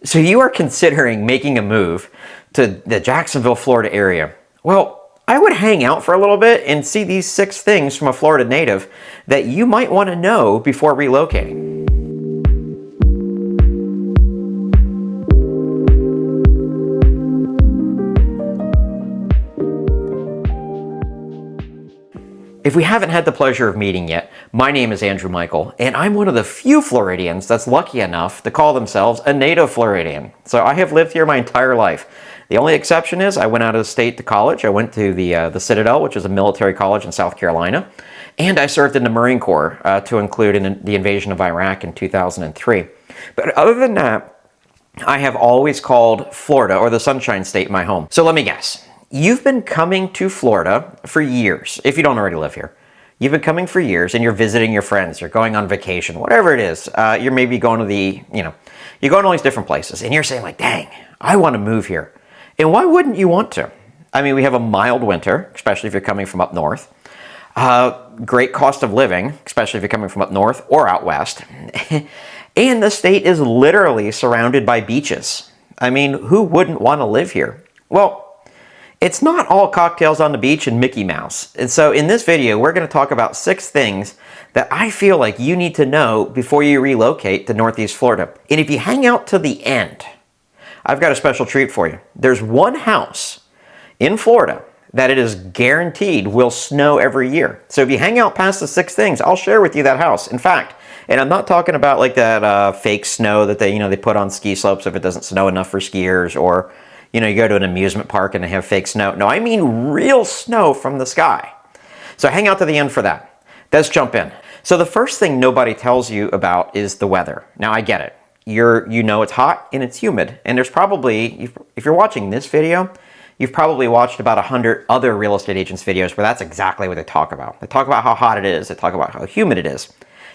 So you are considering making a move to the Jacksonville, Florida area. Well, I would hang out for a little bit and see these 6 things from a Florida native that you might want to know before relocating. If we haven't had the pleasure of meeting yet, my name is Andrew Michael, and I'm one of the few Floridians that's lucky enough to call themselves a native Floridian. So I have lived here my entire life. The only exception is I went out of state to college. I went to the Citadel, which is a military college in South Carolina, and I served in the Marine Corps to include in the invasion of Iraq in 2003. But other than that, I have always called Florida, or the Sunshine State, my home. So let me guess. You've been coming to Florida for years, if you don't already live here. You've been coming for years and you're visiting your friends, you're going on vacation, whatever it is. You're maybe going to you're going to all these different places and you're saying like, dang, I want to move here. And why wouldn't you want to? I mean, we have a mild winter, especially if you're coming from up north. Great cost of living, especially if you're coming from up north or out west. And the state is literally surrounded by beaches. I mean, who wouldn't want to live here? Well, it's not all cocktails on the beach and Mickey Mouse. And so in this video, we're going to talk about 6 things that I feel like you need to know before you relocate to Northeast Florida. And if you hang out to the end, I've got a special treat for you. There's one house in Florida that it is guaranteed will snow every year. So if you hang out past the 6 things, I'll share with you that house. In fact, and I'm not talking about like that fake snow that they put on ski slopes if it doesn't snow enough for skiers, or you go to an amusement park and they have fake snow. No, I mean real snow from the sky. So hang out to the end for that. Let's jump in. So the first thing nobody tells you about is the weather. Now I get it. You know it's hot and it's humid. And there's probably, if you're watching this video, you've probably watched about 100 other real estate agents videos where that's exactly what they talk about. They talk about how hot it is. They talk about how humid it is.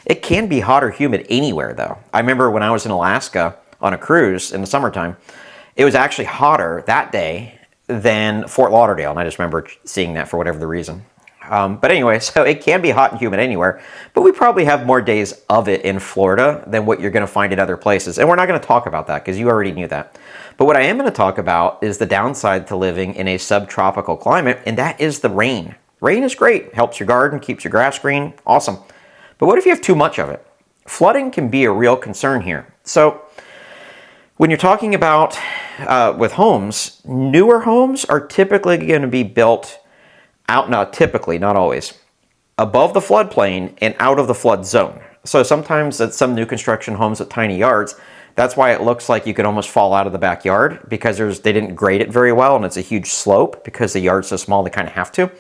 It can be hot or humid anywhere though. I remember when I was in Alaska on a cruise in the summertime, it was actually hotter that day than Fort Lauderdale, and I just remember seeing that for whatever the reason. But anyway, so it can be hot and humid anywhere, but we probably have more days of it in Florida than what you're going to find in other places. And we're not going to talk about that because you already knew that. But what I am going to talk about is the downside to living in a subtropical climate, and that is the rain. Rain is great, helps your garden, keeps your grass green, awesome. But what if you have too much of it? Flooding can be a real concern here. So when you're talking about with homes, newer homes are typically going to be built out, not typically, not always, above the floodplain and out of the flood zone. So sometimes at some new construction homes with tiny yards, that's why it looks like you could almost fall out of the backyard because they didn't grade it very well and it's a huge slope because the yard's so small they kind of have to.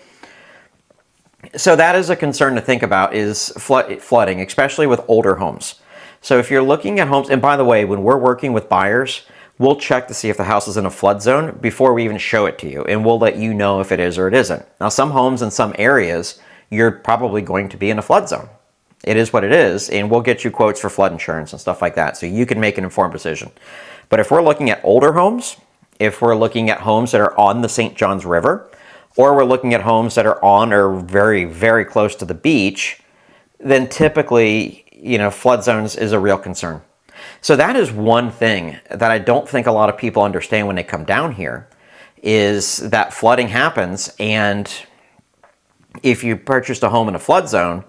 So that is a concern to think about, is flooding, especially with older homes. So if you're looking at homes, and by the way, when we're working with buyers, we'll check to see if the house is in a flood zone before we even show it to you, and we'll let you know if it is or it isn't. Now, some homes in some areas, you're probably going to be in a flood zone. It is what it is, and we'll get you quotes for flood insurance and stuff like that, so you can make an informed decision. But if we're looking at older homes, if we're looking at homes that are on the St. Johns River, or we're looking at homes that are on or very, very close to the beach, then typically, flood zones is a real concern. So that is one thing that I don't think a lot of people understand when they come down here, is that flooding happens, and if you purchased a home in a flood zone,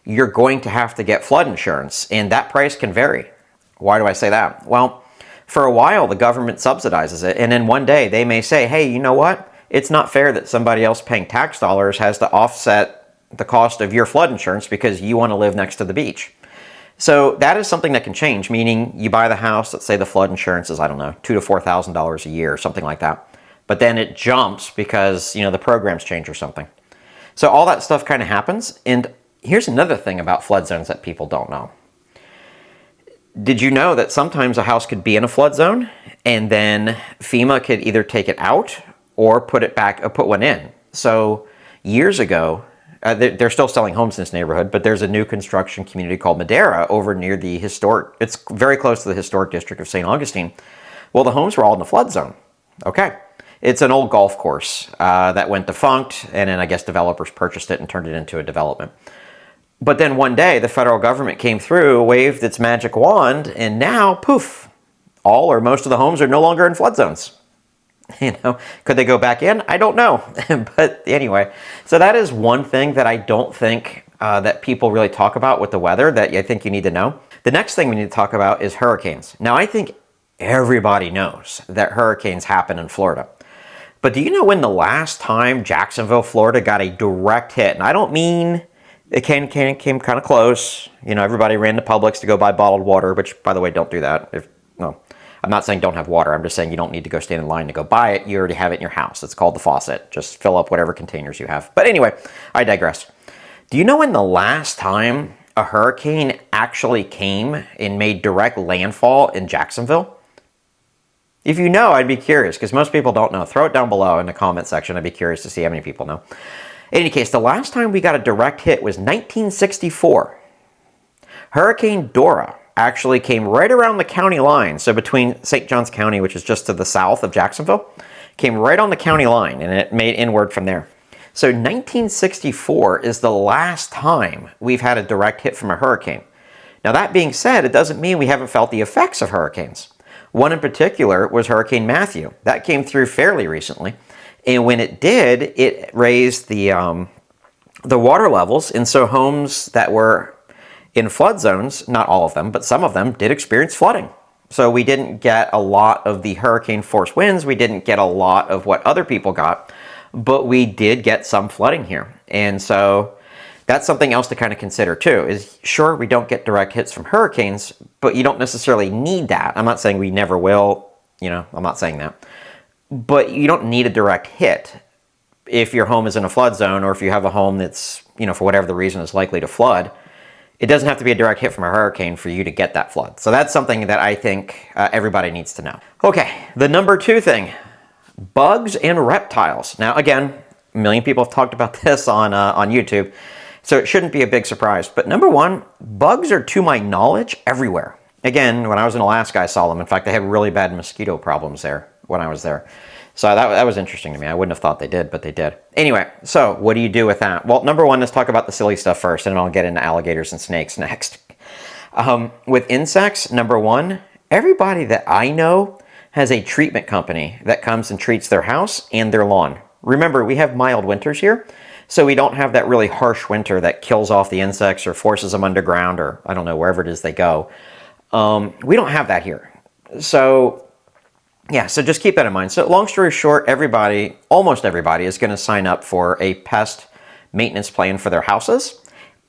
you're going to have to get flood insurance, and that price can vary. Why do I say that? Well, for a while, the government subsidizes it, and then one day they may say, hey, you know what? It's not fair that somebody else paying tax dollars has to offset the cost of your flood insurance because you want to live next to the beach. So that is something that can change, meaning you buy the house, let's say the flood insurance is, I don't know, $2,000 to $4,000 a year or something like that. But then it jumps because, the programs change or something. So all that stuff kind of happens. And here's another thing about flood zones that people don't know. Did you know that sometimes a house could be in a flood zone and then FEMA could either take it out or put it back, or put one in? So years ago, they're still selling homes in this neighborhood, but there's a new construction community called Madera over near the it's very close to the historic district of St. Augustine. Well, the homes were all in the flood zone. Okay. It's an old golf course that went defunct, and then I guess developers purchased it and turned it into a development. But then one day, the federal government came through, waved its magic wand, and now, poof, all or most of the homes are no longer in flood zones. Could they go back in? I don't know. But anyway, so that is one thing that I don't think that people really talk about with the weather that I think you need to know. The next thing we need to talk about is hurricanes. Now, I think everybody knows that hurricanes happen in Florida. But do you know when the last time Jacksonville, Florida got a direct hit? And I don't mean it came kind of close. Everybody ran to Publix to go buy bottled water, which, by the way, don't do that. I'm not saying don't have water. I'm just saying you don't need to go stand in line to go buy it. You already have it in your house. It's called the faucet. Just fill up whatever containers you have. But anyway, I digress. Do you know when the last time a hurricane actually came and made direct landfall in Jacksonville? If you know, I'd be curious, because most people don't know. Throw it down below in the comment section. I'd be curious to see how many people know. In any case, the last time we got a direct hit was 1964. Hurricane Dora actually came right around the county line. So between St. Johns County, which is just to the south of Jacksonville, came right on the county line, and it made inward from there. So 1964 is the last time we've had a direct hit from a hurricane. Now, that being said, it doesn't mean we haven't felt the effects of hurricanes. One in particular was Hurricane Matthew. That came through fairly recently. And when it did, it raised the water levels. And so homes that were in flood zones, not all of them, but some of them did experience flooding. So we didn't get a lot of the hurricane force winds. We didn't get a lot of what other people got, but we did get some flooding here. And so that's something else to kind of consider too, is sure, we don't get direct hits from hurricanes, but you don't necessarily need that. I'm not saying we never will, I'm not saying that. But you don't need a direct hit if your home is in a flood zone, or if you have a home that's, for whatever the reason is likely to flood. It doesn't have to be a direct hit from a hurricane for you to get that flood. So that's something that I think everybody needs to know. Okay, the number 2 thing, bugs and reptiles. Now, again, a million people have talked about this on YouTube, so it shouldn't be a big surprise. But number 1, bugs are, to my knowledge, everywhere. Again, when I was in Alaska, I saw them. In fact, they had really bad mosquito problems there when I was there. So that was interesting to me. I wouldn't have thought they did, but they did. Anyway, so what do you do with that? Well, number 1, let's talk about the silly stuff first, and then I'll get into alligators and snakes next. With insects, number 1, everybody that I know has a treatment company that comes and treats their house and their lawn. Remember, we have mild winters here, so we don't have that really harsh winter that kills off the insects or forces them underground, or I don't know, wherever it is they go. We don't have that here. So yeah, so just keep that in mind. So long story short, almost everybody is going to sign up for a pest maintenance plan for their houses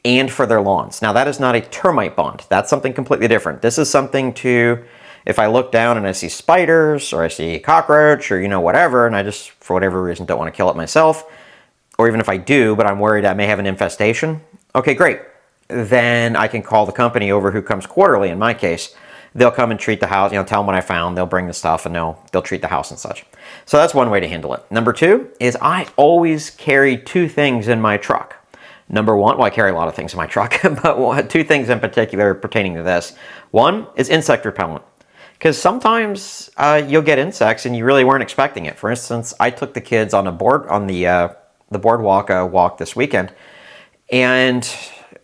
and for their lawns. Now, that is not a termite bond. That's something completely different. This is something to, if I look down and I see spiders, or I see a cockroach, or whatever, and I just, for whatever reason, don't want to kill it myself, or even if I do, but I'm worried I may have an infestation, okay, great. Then I can call the company over who comes quarterly, in my case. They'll come and treat the house, tell them what I found, they'll bring the stuff, and they'll treat the house and such. So that's one way to handle it. Number 2 is I always carry 2 things in my truck. Number 1, well, I carry a lot of things in my truck, but 2 things in particular pertaining to this. 1 is insect repellent, because sometimes you'll get insects and you really weren't expecting it. For instance, I took the kids on the boardwalk walk this weekend, and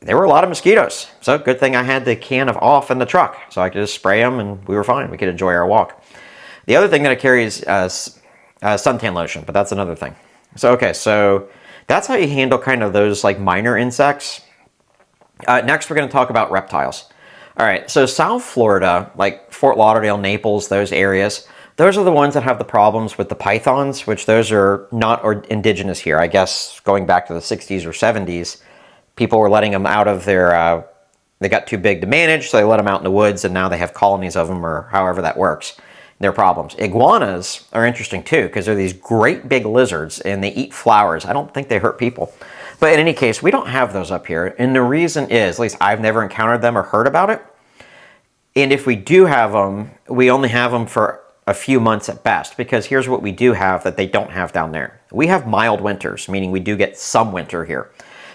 there were a lot of mosquitoes. So good thing I had the can of Off in the truck, so I could just spray them and we were fine. We could enjoy our walk. The other thing that I carry is suntan lotion, but that's another thing. So that's how you handle kind of those like minor insects. Next, we're going to talk about reptiles. All right, so South Florida, like Fort Lauderdale, Naples, those areas, those are the ones that have the problems with the pythons, which those are not indigenous here. I guess going back to the 60s or 70s, people were letting them out of their, they got too big to manage, so they let them out in the woods, and now they have colonies of them, or however that works. They're problems. Iguanas are interesting too, because they're these great big lizards, and they eat flowers. I don't think they hurt people. But in any case, we don't have those up here, and the reason is, at least I've never encountered them or heard about it, and if we do have them, we only have them for a few months at best, because here's what we do have that they don't have down there. We have mild winters, meaning we do get some winter here.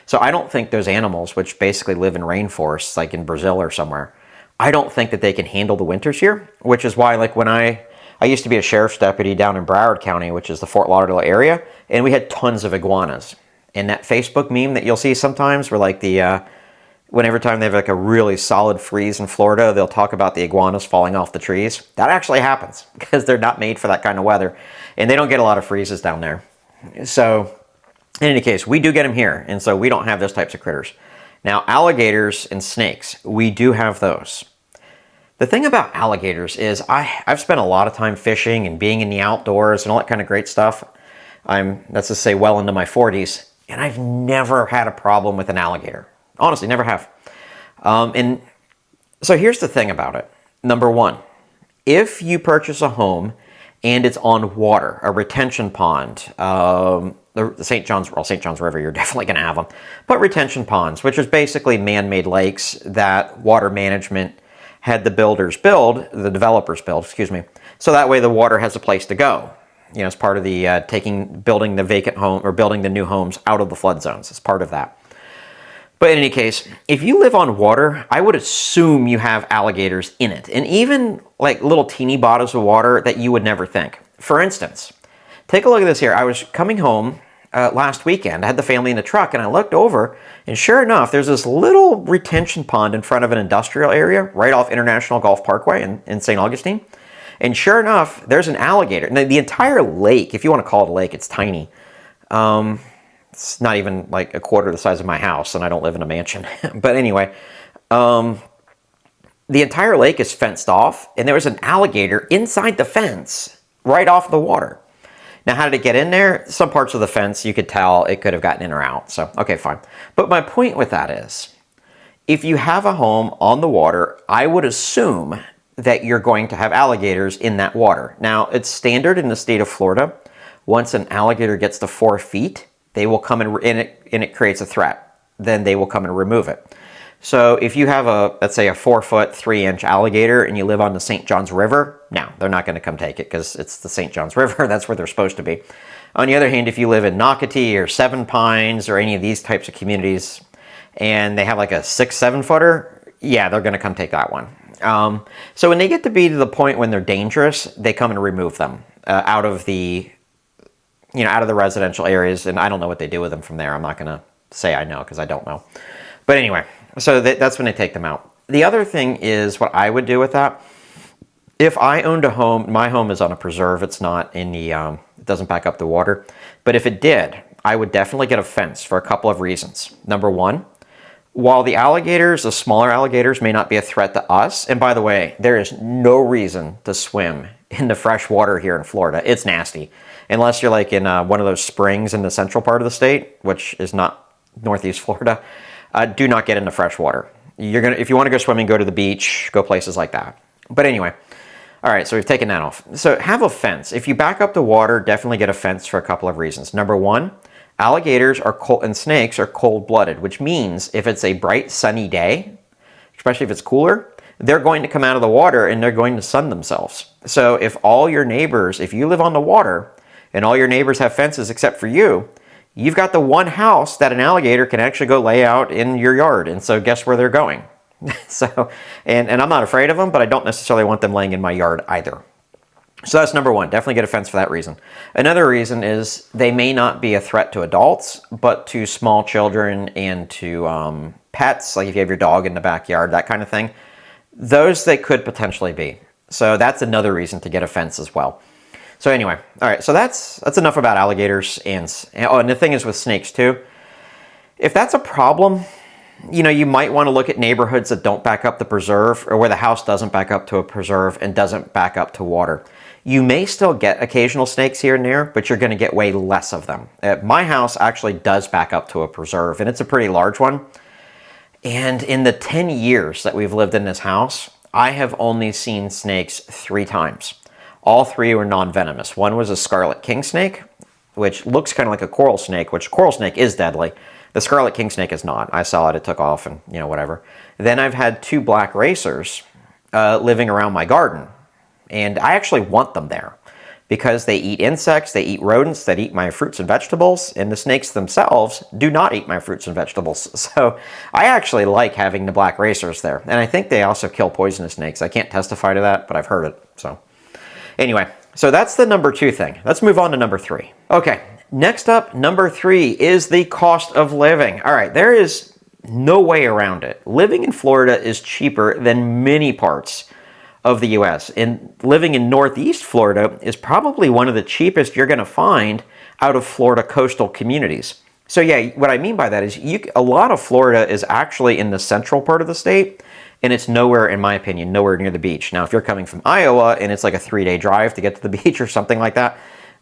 So I don't think those animals, which basically live in rainforests, like in Brazil or somewhere, I don't think that they can handle the winters here, which is why, like when I used to be a sheriff's deputy down in Broward County, which is the Fort Lauderdale area, and we had tons of iguanas. And that Facebook meme that you'll see sometimes where like the Whenever time they have like a really solid freeze in Florida, they'll talk about the iguanas falling off the trees. That actually happens because they're not made for that kind of weather, and they don't get a lot of freezes down there. So in any case, we do get them here, and so we don't have those types of critters. Now, alligators and snakes, we do have those. The thing about alligators is I've spent a lot of time fishing and being in the outdoors and all that kind of great stuff. Let's just say, well into my 40s, and I've never had a problem with an alligator. Honestly, never have. And so here's the thing about it. Number one, if you purchase a home and it's on water, a retention pond, the St. John's River, you're definitely going to have them. But retention ponds, which is basically man-made lakes that water management had the developers build, so that way the water has a place to go. You know, as part of the building the vacant home or building the new homes out of the flood zones. It's part of that. But in any case, if you live on water, I would assume you have alligators in it. And even like little teeny bottles of water that you would never think. For instance, take a look at this here. I was coming home last weekend. I had the family in the truck and I looked over and sure enough, there's this little retention pond in front of an industrial area right off International Golf Parkway in St. Augustine. And sure enough, there's an alligator. Now, the entire lake, if you want to call it a lake, it's tiny. It's not even like a quarter the size of my house, and I don't live in a mansion. But anyway, the entire lake is fenced off, and there was an alligator inside the fence right off the water. Now, how did it get in there? Some parts of the fence, you could tell it could have gotten in or out. So, okay, fine. But my point with that is, if you have a home on the water, I would assume that you're going to have alligators in that water. Now, it's standard in the state of Florida. Once an alligator gets to 4 feet, they will come and it creates a threat. Then they will come and remove it. So if you have let's say a 4-foot, 3-inch alligator and you live on the St. John's River, no, they're not going to come take it because it's the St. John's River. That's where they're supposed to be. On the other hand, if you live in Nocatee or Seven Pines or any of these types of communities and they have like a 6-7 footer, yeah, they're going to come take that one. So when they get to be to the point when they're dangerous, they come and remove them out of the residential areas, and I don't know what they do with them from there. I'm not going to say I know because I don't know. But anyway, so that's when they take them out. The other thing is what I would do with that. If I owned a home, my home is on a preserve. It's not in the, it doesn't back up the water. But if it did, I would definitely get a fence for a couple of reasons. Number one, while the smaller alligators may not be a threat to us, and by the way, there is no reason to swim in the fresh water here in Florida. It's nasty. Unless you're like in one of those springs in the central part of the state, which is not Northeast Florida, do not get into fresh water. If you want to go swimming, go to the beach, go places like that. But anyway, all right, so we've taken that off. So have a fence. If you back up the water, definitely get a fence for a couple of reasons. Number one, alligators and snakes are cold-blooded, which means if it's a bright, sunny day, especially if it's cooler, they're going to come out of the water and they're going to sun themselves. So if you live on the water and all your neighbors have fences except for you, you've got the one house that an alligator can actually go lay out in your yard. And so guess where they're going? So, and I'm not afraid of them, but I don't necessarily want them laying in my yard either. So that's number one. Definitely get a fence for that reason. Another reason is they may not be a threat to adults, but to small children and to pets, like if you have your dog in the backyard, that kind of thing. Those they could potentially be. So that's another reason to get a fence as well. So anyway, all right, so that's enough about alligators and the thing is with snakes too. If that's a problem, you might want to look at neighborhoods that don't back up the preserve or where the house doesn't back up to a preserve and doesn't back up to water. You may still get occasional snakes here and there, but you're going to get way less of them. My house actually does back up to a preserve, and it's a pretty large one. And in the 10 years that we've lived in this house, I have only seen snakes 3 times. All 3 were non-venomous. One was a scarlet king snake, which looks kind of like a coral snake, which coral snake is deadly. The scarlet king snake is not. I saw it, it took off and, whatever. Then I've had 2 black racers living around my garden. And I actually want them there because they eat insects, they eat rodents, that eat my fruits and vegetables, and the snakes themselves do not eat my fruits and vegetables. So I actually like having the black racers there. And I think they also kill poisonous snakes. I can't testify to that, but I've heard it. So anyway, so that's the number 2 thing. Let's move on to number 3. Okay, next up, number 3 is the cost of living. All right, there is no way around it. Living in Florida is cheaper than many parts of the US. And living in Northeast Florida is probably one of the cheapest you're going to find out of Florida coastal communities. So yeah, what I mean by that is a lot of Florida is actually in the central part of the state, and it's nowhere, in my opinion, nowhere near the beach. Now, if you're coming from Iowa and it's like a 3-day drive to get to the beach or something like that,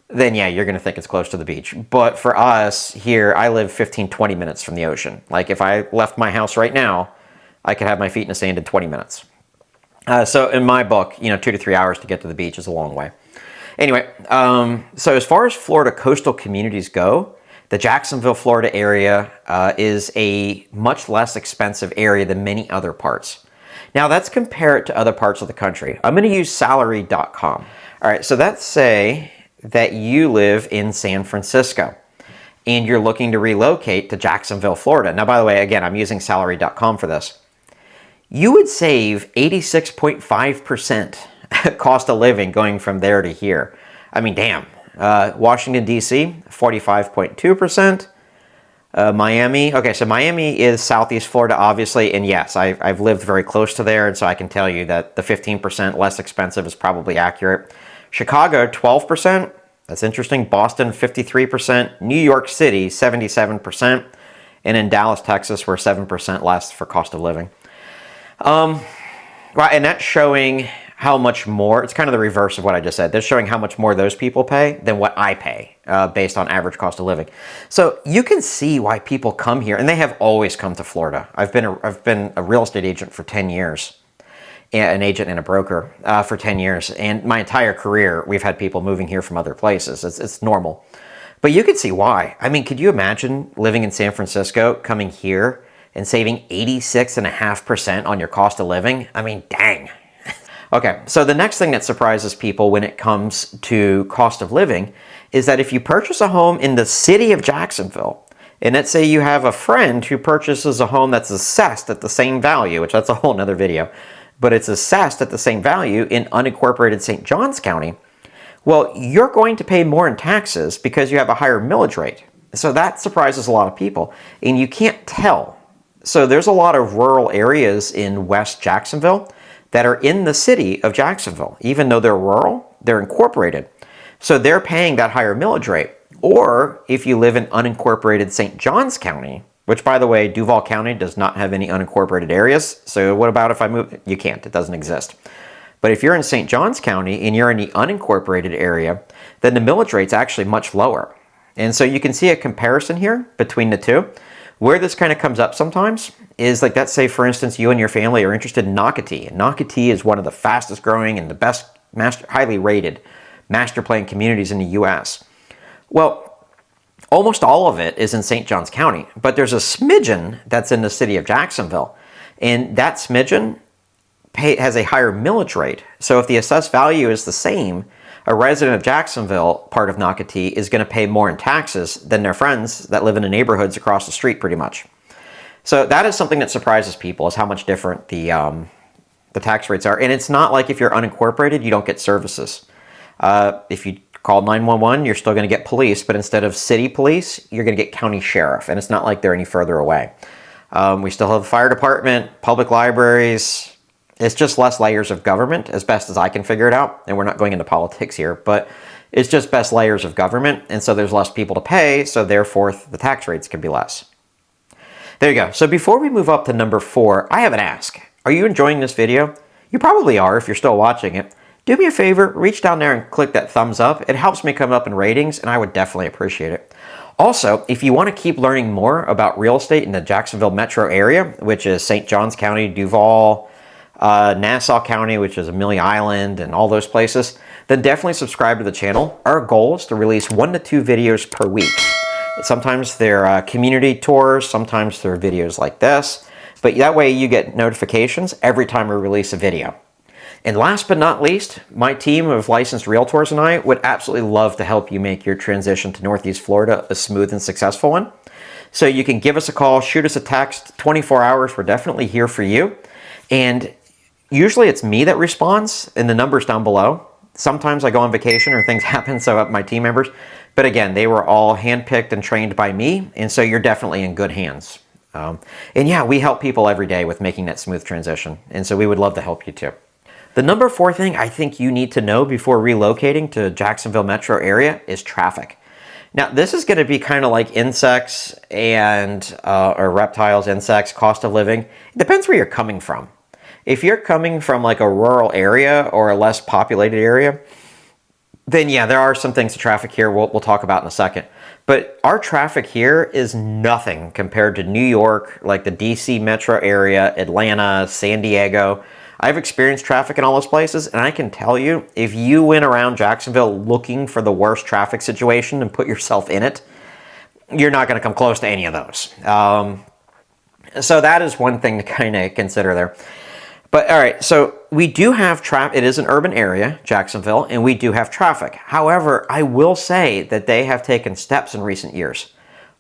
then yeah, you're going to think it's close to the beach. But for us here, I live 15, 20 minutes from the ocean. Like if I left my house right now, I could have my feet in the sand in 20 minutes. So in my book, 2 to 3 hours to get to the beach is a long way. Anyway, so as far as Florida coastal communities go, the Jacksonville, Florida area is a much less expensive area than many other parts. Now that's compared to other parts of the country. I'm going to use salary.com. All right, so let's say that you live in San Francisco and you're looking to relocate to Jacksonville, Florida. Now, by the way, again, I'm using salary.com for this. You would save 86.5% cost of living going from there to here. I mean, damn. Washington, D.C., 45.2%. Miami, okay, so Miami is Southeast Florida, obviously, and yes, I've lived very close to there, and so I can tell you that the 15% less expensive is probably accurate. Chicago, 12%. That's interesting. Boston, 53%. New York City, 77%. And in Dallas, Texas, we're 7% less for cost of living. Right, and that's showing how much more, it's kind of the reverse of what I just said. They're showing how much more those people pay than what I pay based on average cost of living. So you can see why people come here, and they have always come to Florida. I've been a real estate agent for 10 years, an agent and a broker for 10 years. And my entire career, we've had people moving here from other places. It's normal. But you can see why. I mean, could you imagine living in San Francisco, coming here, and saving 86.5% on your cost of living? I mean, dang. Okay, so the next thing that surprises people when it comes to cost of living is that if you purchase a home in the city of Jacksonville, and let's say you have a friend who purchases a home that's assessed at the same value, which that's a whole nother video, but it's assessed at the same value in unincorporated St. Johns County, well, you're going to pay more in taxes because you have a higher millage rate. So that surprises a lot of people, and you can't tell. So there's a lot of rural areas in West Jacksonville that are in the city of Jacksonville. Even though they're rural, they're incorporated. So they're paying that higher millage rate. Or if you live in unincorporated St. Johns County, which, by the way, Duval County does not have any unincorporated areas. So what about if I move? You can't. It doesn't exist. But if you're in St. Johns County and you're in the unincorporated area, then the millage rate's actually much lower. And so you can see a comparison here between the two. Where this kind of comes up sometimes is, like, let's say, for instance, you and your family are interested in Nocatee. And Nocatee is one of the fastest growing and the best highly rated master plan communities in the U.S. Well, almost all of it is in St. Johns County, but there's a smidgen that's in the city of Jacksonville. And that smidgen has a higher millage rate. So if the assessed value is the same, a resident of Jacksonville, part of Nocatee, is going to pay more in taxes than their friends that live in the neighborhoods across the street, pretty much. So that is something that surprises people, is how much different the tax rates are. And it's not like if you're unincorporated, you don't get services. If you call 911, you're still going to get police, but instead of city police, you're going to get county sheriff. And it's not like they're any further away. We still have a fire department, public libraries. It's just less layers of government, as best as I can figure it out. And we're not going into politics here, but it's just best layers of government. And so there's less people to pay, so therefore the tax rates can be less. There you go. So before we move up to number 4, I have an ask. Are you enjoying this video? You probably are if you're still watching it. Do me a favor, reach down there and click that thumbs up. It helps me come up in ratings, and I would definitely appreciate it. Also, if you want to keep learning more about real estate in the Jacksonville metro area, which is St. Johns County, Duval, Nassau County, which is Amelia Island, and all those places, then definitely subscribe to the channel. Our goal is to release 1 to 2 videos per week. Sometimes they're community tours, sometimes they're videos like this, but that way you get notifications every time we release a video. And last but not least, my team of licensed realtors and I would absolutely love to help you make your transition to Northeast Florida a smooth and successful one. So you can give us a call, shoot us a text, 24 hours, we're definitely here for you. And usually it's me that responds, and the number's down below. Sometimes I go on vacation or things happen, so my team members. But again, they were all handpicked and trained by me, and so you're definitely in good hands. And yeah, we help people every day with making that smooth transition. And so we would love to help you too. The number 4 thing I think you need to know before relocating to Jacksonville metro area is traffic. Now, this is going to be kind of like insects and or reptiles, insects, cost of living. It depends where you're coming from. If you're coming from like a rural area or a less populated area, then yeah, there are some things to traffic here we'll talk about in a second. But our traffic here is nothing compared to New York, like the DC metro area, Atlanta, San Diego. I've experienced traffic in all those places, and I can tell you, if you went around Jacksonville looking for the worst traffic situation and put yourself in it, you're not going to come close to any of those. So that is one thing to kind of consider there. But all right, so we do have traffic. It is an urban area, Jacksonville, and we do have traffic. However, I will say that they have taken steps in recent years.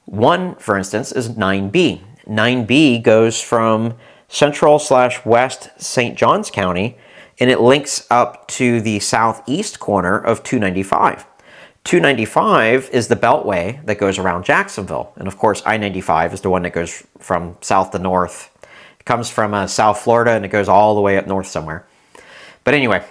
One, for instance, is 9B. 9B goes from central/west St. Johns County, and it links up to the southeast corner of 295. 295 is the beltway that goes around Jacksonville. And of course, I-95 is the one that goes from south to north. It comes from South Florida and it goes all the way up north somewhere. But anyway,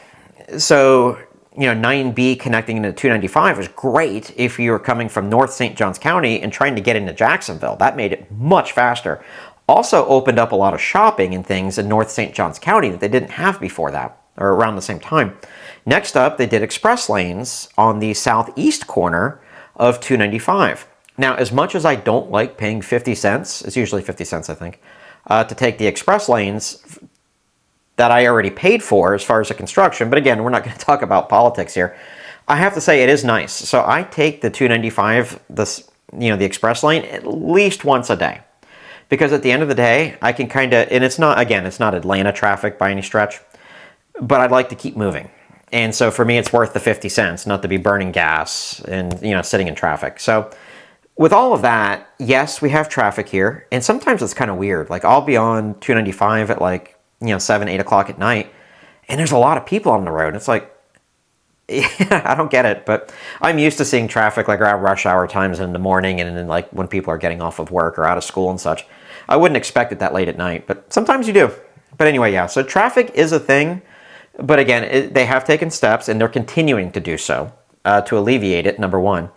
so 9B connecting into 295 was great if you were coming from North St. Johns County and trying to get into Jacksonville. That made it much faster. Also opened up a lot of shopping and things in North St. Johns County that they didn't have before that, or around the same time. Next up, they did express lanes on the southeast corner of 295. Now, as much as I don't like paying 50 cents, it's usually 50 cents, I think, to take the express lanes that I already paid for as far as the construction, but again, we're not going to talk about politics here. I have to say it is nice. So I take the 295, the express lane, at least once a day. Because at the end of the day, I can kind of, and it's not Atlanta traffic by any stretch, but I'd like to keep moving. And so for me, it's worth the 50 cents, not to be burning gas and, sitting in traffic. So with all of that, yes, we have traffic here. And sometimes it's kind of weird. Like I'll be on 295 at 7, 8 o'clock at night, and there's a lot of people on the road. It's like, I don't get it, but I'm used to seeing traffic like around rush hour times in the morning and then like when people are getting off of work or out of school and such. I wouldn't expect it that late at night, but sometimes you do. But anyway, yeah, so traffic is a thing, but again, they have taken steps and they're continuing to do so to alleviate it, number one.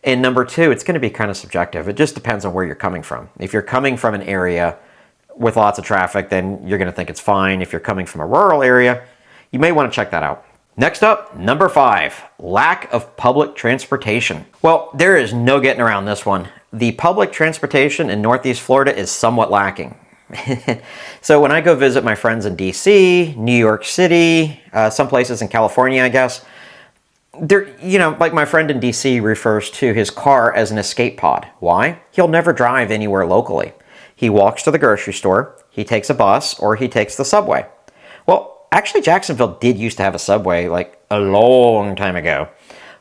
And number two, it's going to be kind of subjective. It just depends on where you're coming from. If you're coming from an area with lots of traffic, then you're going to think it's fine. If you're coming from a rural area, you may want to check that out. Next up, number 5, lack of public transportation. Well, there is no getting around this one. The public transportation in Northeast Florida is somewhat lacking. So when I go visit my friends in DC, New York City, some places in California, I guess, like my friend in DC refers to his car as an escape pod. Why? He'll never drive anywhere locally. He walks to the grocery store, he takes a bus, or he takes the subway. Well, actually, Jacksonville did used to have a subway like a long time ago,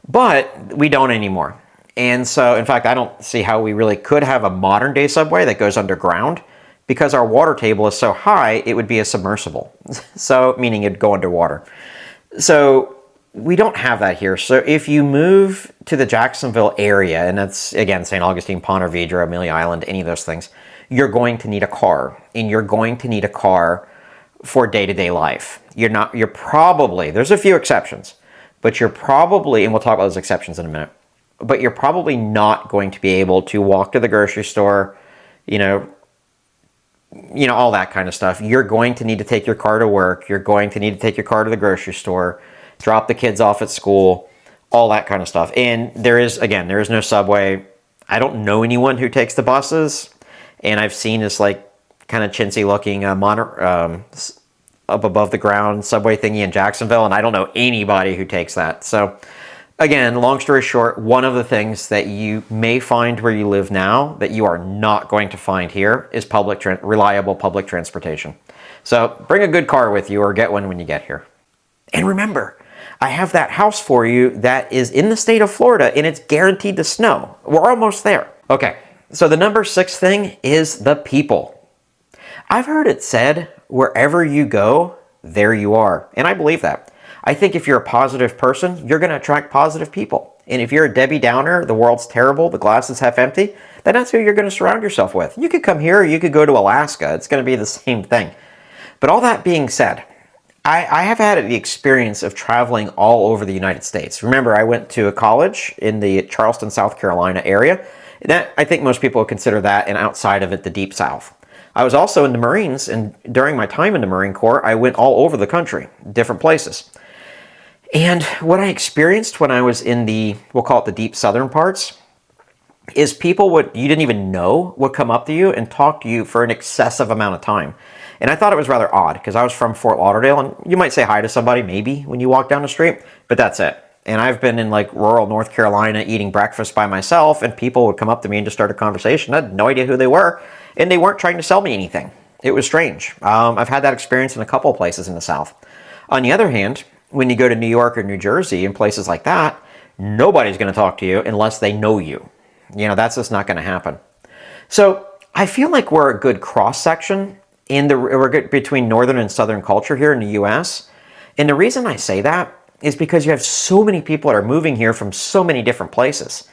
but we don't anymore. And so, in fact, I don't see how we really could have a modern day subway that goes underground because our water table is so high, it would be a submersible. So, meaning it'd go underwater. So, we don't have that here. So, if you move to the Jacksonville area, and that's, again, St. Augustine, Ponte Vedra, Amelia Island, any of those things, you're going to need a car. And you're going to need a car for day-to-day life. You're probably, there's a few exceptions, but you're probably, and we'll talk about those exceptions in a minute, but you're probably not going to be able to walk to the grocery store, all that kind of stuff. You're going to need to take your car to work. You're going to need to take your car to the grocery store, drop the kids off at school, all that kind of stuff. And there is no subway. I don't know anyone who takes the buses, and I've seen this like kind of chintzy looking up above the ground subway thingy in Jacksonville, and I don't know anybody who takes that. So again, long story short, one of the things that you may find where you live now that you are not going to find here is reliable public transportation. So bring a good car with you or get one when you get here. And remember, I have that house for you that is in the state of Florida and it's guaranteed to snow. We're almost there. Okay, so the number 6 thing is the people. I've heard it said, wherever you go, there you are. And I believe that. I think if you're a positive person, you're going to attract positive people. And if you're a Debbie Downer, the world's terrible, the glass is half empty, then that's who you're going to surround yourself with. You could come here, or you could go to Alaska. It's going to be the same thing. But all that being said, I have had the experience of traveling all over the United States. Remember, I went to a college in the Charleston, South Carolina area. That, I think most people would consider that, and outside of it, the Deep South. I was also in the Marines, and during my time in the Marine Corps, I went all over the country, different places. And what I experienced when I was in the, we'll call it the deep southern parts, is people you didn't even know would come up to you and talk to you for an excessive amount of time. And I thought it was rather odd because I was from Fort Lauderdale, and you might say hi to somebody maybe when you walk down the street, but that's it. And I've been in like rural North Carolina eating breakfast by myself, and people would come up to me and just start a conversation. I had no idea who they were, and they weren't trying to sell me anything. It was strange. I've had that experience in a couple of places in the South. On the other hand, when you go to New York or New Jersey and places like that, nobody's going to talk to you unless they know you. You know, that's just not going to happen. So I feel like we're a good cross-section we're good between northern and southern culture here in the U.S. And the reason I say that is because you have so many people that are moving here from so many different places.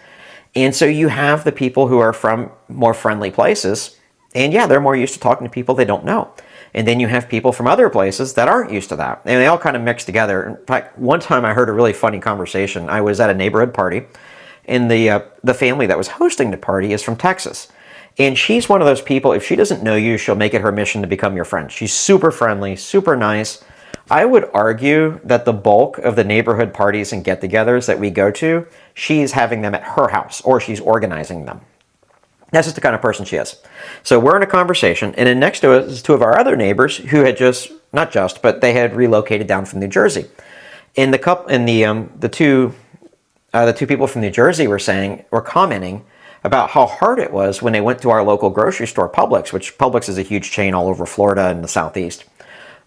And so you have the people who are from more friendly places, and yeah, they're more used to talking to people they don't know. And then you have people from other places that aren't used to that. And they all kind of mix together. In fact, one time I heard a really funny conversation. I was at a neighborhood party, and the family that was hosting the party is from Texas. And she's one of those people, if she doesn't know you, she'll make it her mission to become your friend. She's super friendly, super nice. I would argue that the bulk of the neighborhood parties and get-togethers that we go to, she's having them at her house, or she's organizing them. That's just the kind of person she is. So we're in a conversation, and then next to us is two of our other neighbors who had but they had relocated down from New Jersey. And the two people from New Jersey were commenting about how hard it was when they went to our local grocery store, Publix, which Publix is a huge chain all over Florida and the Southeast.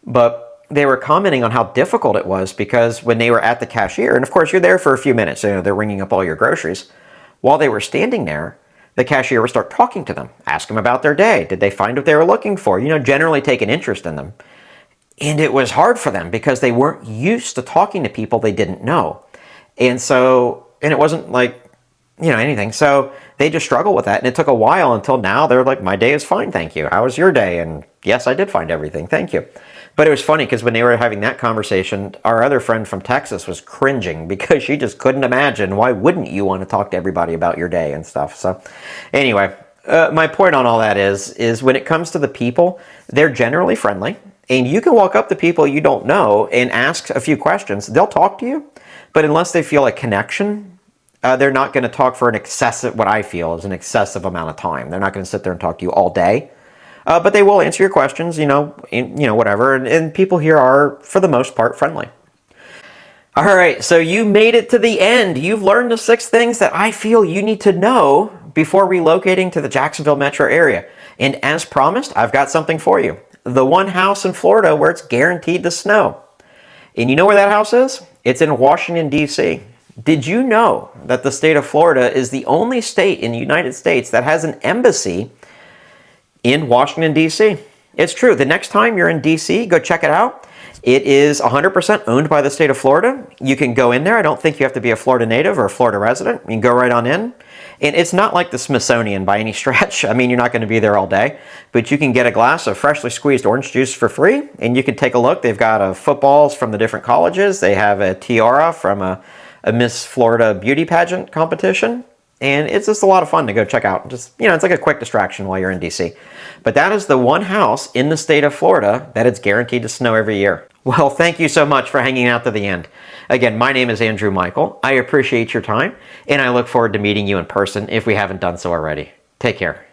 But they were commenting on how difficult it was because when they were at the cashier, and of course you're there for a few minutes, they're ringing up all your groceries. While they were standing there, the cashier would start talking to them, ask them about their day. Did they find what they were looking for? Generally take an interest in them. And it was hard for them because they weren't used to talking to people they didn't know. And it wasn't like, anything. So they just struggle with that. And it took a while until now they're like, my day is fine, thank you. How was your day? And yes, I did find everything, thank you. But it was funny because when they were having that conversation, our other friend from Texas was cringing because she just couldn't imagine, why wouldn't you want to talk to everybody about your day and stuff? So anyway, my point on all that is when it comes to the people, they're generally friendly. And you can walk up to people you don't know and ask a few questions. They'll talk to you, but unless they feel a connection, they're not going to talk for what I feel is an excessive amount of time. They're not going to sit there and talk to you all day. But they will answer your questions, whatever. And people here are, for the most part, friendly. All right, so you made it to the end. You've learned the 6 things that I feel you need to know before relocating to the Jacksonville metro area. And as promised, I've got something for you. The one house in Florida where it's guaranteed to snow. And you know where that house is? It's in Washington, D.C. Did you know that the state of Florida is the only state in the United States that has an embassy in Washington, D.C.? It's true. The next time you're in D.C., go check it out. It is 100% owned by the state of Florida. You can go in there. I don't think you have to be a Florida native or a Florida resident. You can go right on in. And it's not like the Smithsonian by any stretch. I mean, you're not going to be there all day. But you can get a glass of freshly squeezed orange juice for free. And you can take a look. They've got footballs from the different colleges. They have a tiara from a Miss Florida beauty pageant competition. And it's just a lot of fun to go check out. Just, it's like a quick distraction while you're in D.C. But that is the one house in the state of Florida that it's guaranteed to snow every year. Well, thank you so much for hanging out to the end. Again, my name is Andrew Michael. I appreciate your time, and I look forward to meeting you in person if we haven't done so already. Take care.